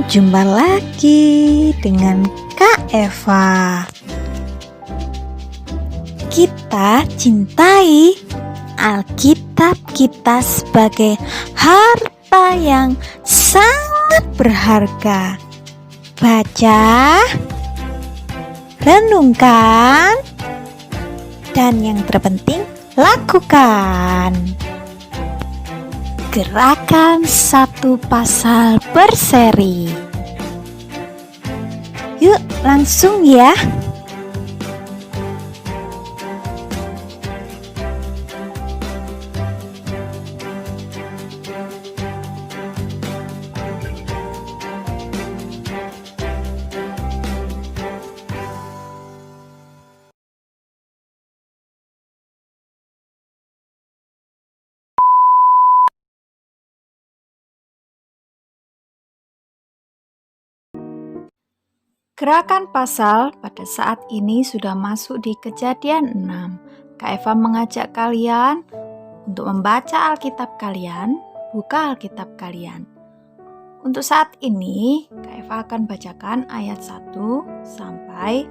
Jumpa lagi dengan Kak Eva. Kita cintai Alkitab kita sebagai harta yang sangat berharga. Baca, renungkan, dan yang terpenting lakukan. Gerakan satu pasal berseri. Yuk langsung ya. Gerakan pasal pada saat ini sudah masuk di Kejadian 6. Kak Eva mengajak kalian untuk membaca Alkitab kalian, buka Alkitab kalian. Untuk saat ini, Kak Eva akan bacakan ayat 1 sampai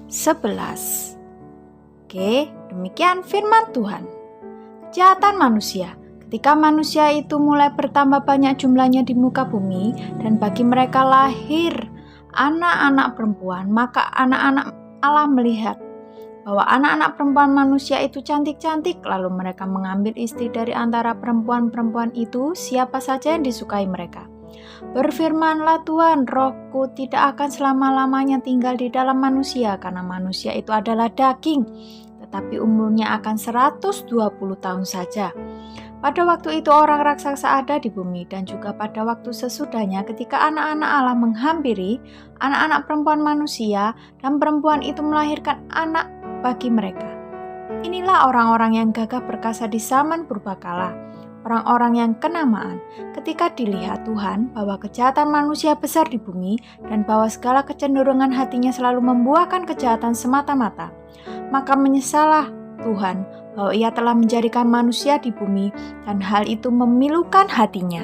11. Oke, demikian firman Tuhan. Kejahatan manusia. Ketika manusia itu mulai bertambah banyak jumlahnya di muka bumi, dan bagi mereka lahir anak-anak perempuan, maka anak-anak Allah melihat bahwa anak-anak perempuan manusia itu cantik-cantik, lalu mereka mengambil istri dari antara perempuan-perempuan itu, siapa saja yang disukai mereka. Berfirmanlah Tuhan, rohku tidak akan selama-lamanya tinggal di dalam manusia, karena manusia itu adalah daging, tetapi umurnya akan 120 tahun saja. Pada waktu itu orang raksasa ada di bumi, dan juga pada waktu sesudahnya ketika anak-anak Allah menghampiri anak-anak perempuan manusia, dan perempuan itu melahirkan anak bagi mereka. Inilah orang-orang yang gagah perkasa di zaman purbakala, orang-orang yang kenamaan. Ketika dilihat Tuhan bahwa kejahatan manusia besar di bumi, dan bahwa segala kecenderungan hatinya selalu membuahkan kejahatan semata-mata, maka menyesallah Tuhan bahwa Ia telah menjadikan manusia di bumi, dan hal itu memilukan hatinya.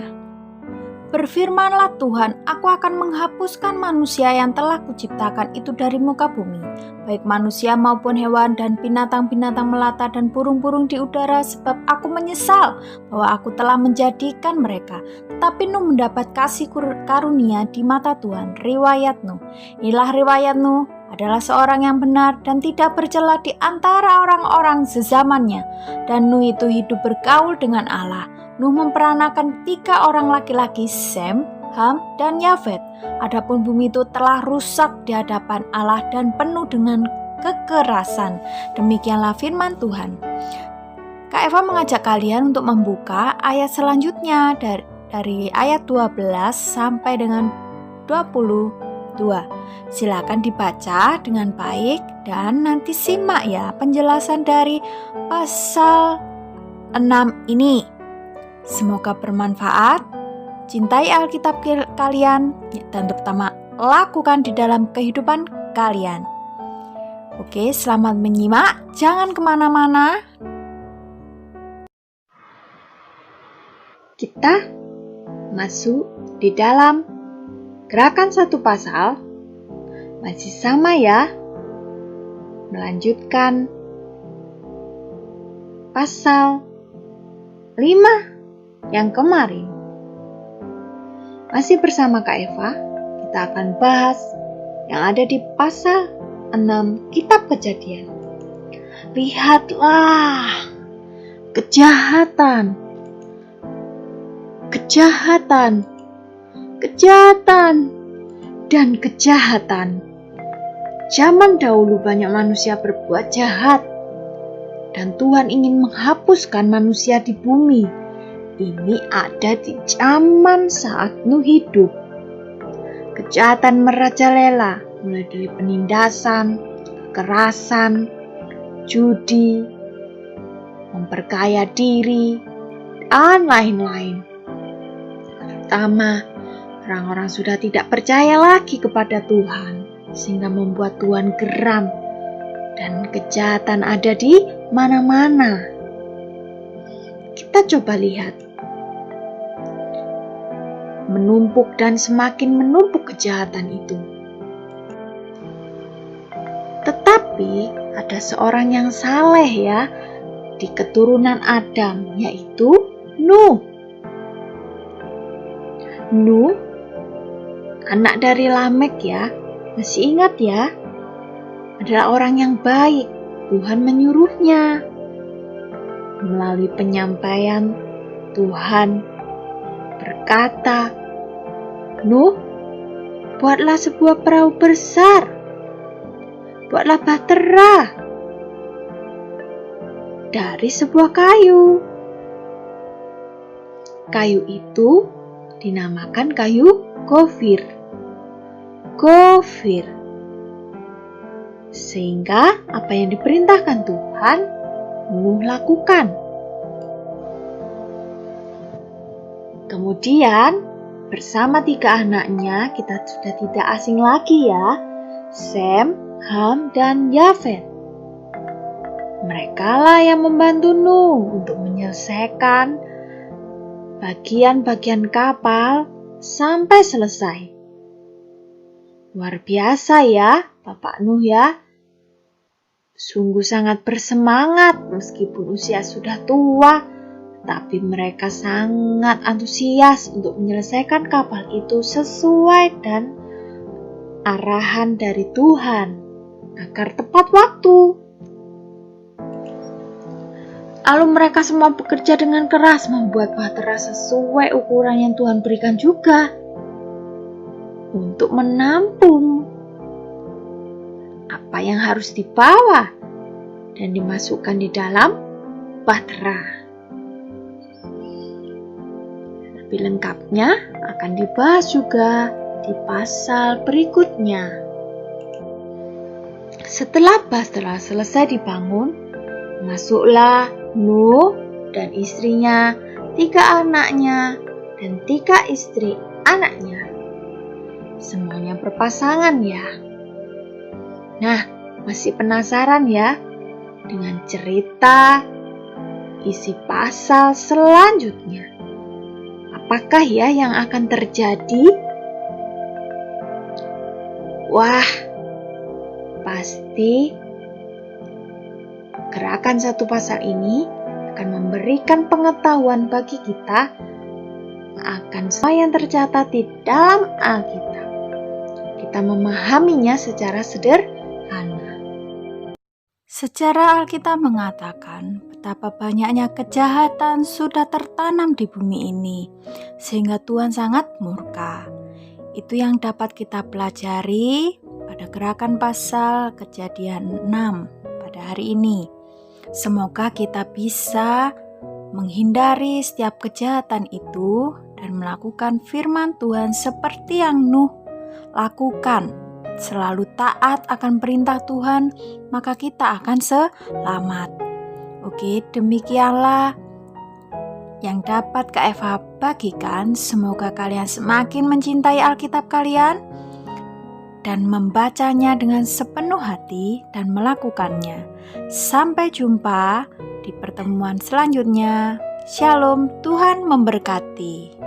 Berfirmanlah Tuhan, aku akan menghapuskan manusia yang telah kuciptakan itu dari muka bumi, baik manusia maupun hewan dan binatang-binatang melata dan burung-burung di udara, sebab aku menyesal bahwa aku telah menjadikan mereka. Tetapi Nuh mendapat kasih karunia di mata Tuhan. Riwayat Nuh. Inilah riwayat Nuh, adalah seorang yang benar dan tidak bercela di antara orang-orang sezamannya. Dan Nuh itu hidup bergaul dengan Allah. Nuh memperanakan 3 orang laki-laki, Sem, Ham, dan Yafet. Adapun bumi itu telah rusak di hadapan Allah dan penuh dengan kekerasan. Demikianlah firman Tuhan. Kak Eva mengajak kalian untuk membuka ayat selanjutnya dari ayat 12 sampai dengan 22. Silakan dibaca dengan baik dan nanti simak ya penjelasan dari pasal 6 ini. Semoga bermanfaat. Cintai Alkitab kalian dan terutama lakukan di dalam kehidupan kalian. Oke, selamat menyimak. Jangan kemana-mana. Kita masuk di dalam gerakan satu pasal. Masih sama ya. Melanjutkan pasal 5 yang kemarin. Masih bersama Kak Eva, kita akan bahas yang ada di pasal 6 Kitab Kejadian. Lihatlah kejahatan, dan kejahatan. Zaman dahulu banyak manusia berbuat jahat, dan Tuhan ingin menghapuskan manusia di bumi. Ini ada di zaman saat Nuh hidup. Kejahatan merajalela, mulai dari penindasan, kekerasan, judi, memperkaya diri, dan lain-lain. Terutama orang-orang sudah tidak percaya lagi kepada Tuhan, sehingga membuat Tuhan geram, dan kejahatan ada di mana-mana. Kita coba lihat menumpuk dan semakin menumpuk kejahatan itu. Tetapi ada seorang yang saleh ya di keturunan Adam, yaitu Nuh. Nuh, anak dari Lamek ya, masih ingat ya? Adalah orang yang baik. Tuhan menyuruhnya. Melalui penyampaian Tuhan berkata, Nuh, buatlah sebuah perahu besar. Buatlah bahtera dari sebuah kayu. Kayu itu dinamakan kayu gofir. Gofir. Sehingga apa yang diperintahkan Tuhan, Nuh lakukan. Kemudian, bersama 3 anaknya, kita sudah tidak asing lagi ya, Sem, Ham, dan Yafet. Mereka lah yang membantu Nuh untuk menyelesaikan bagian-bagian kapal sampai selesai. Luar biasa ya, Bapak Nuh ya. Sungguh sangat bersemangat meskipun usia sudah tua, tapi mereka sangat antusias untuk menyelesaikan kapal itu sesuai dan arahan dari Tuhan agar tepat waktu. Lalu mereka semua bekerja dengan keras membuat bahtera sesuai ukuran yang Tuhan berikan juga untuk menampung apa yang harus dibawa dan dimasukkan di dalam bahtera. Lebih lengkapnya akan dibahas juga di pasal berikutnya. Setelah bahtera selesai dibangun, masuklah Nuh dan istrinya, 3 anaknya, dan 3 istri anaknya. Semuanya berpasangan ya. Nah, masih penasaran ya dengan cerita isi pasal selanjutnya? Apakah ya yang akan terjadi? Wah, pasti gerakan 1 pasal ini akan memberikan pengetahuan bagi kita akan semua yang tercatat di dalam Alkitab. Kita memahaminya secara sederhana. Secara Alkitab mengatakan betapa banyaknya kejahatan sudah tertanam di bumi ini, sehingga Tuhan sangat murka. Itu yang dapat kita pelajari pada gerakan pasal Kejadian 6 pada hari ini. Semoga kita bisa menghindari setiap kejahatan itu dan melakukan firman Tuhan seperti yang Nuh lakukan. Selalu taat akan perintah Tuhan, maka kita akan selamat. Oke, demikianlah yang dapat Kak Eva bagikan. Semoga kalian semakin mencintai Alkitab kalian dan membacanya dengan sepenuh hati dan melakukannya. Sampai jumpa di pertemuan selanjutnya. Shalom, Tuhan memberkati.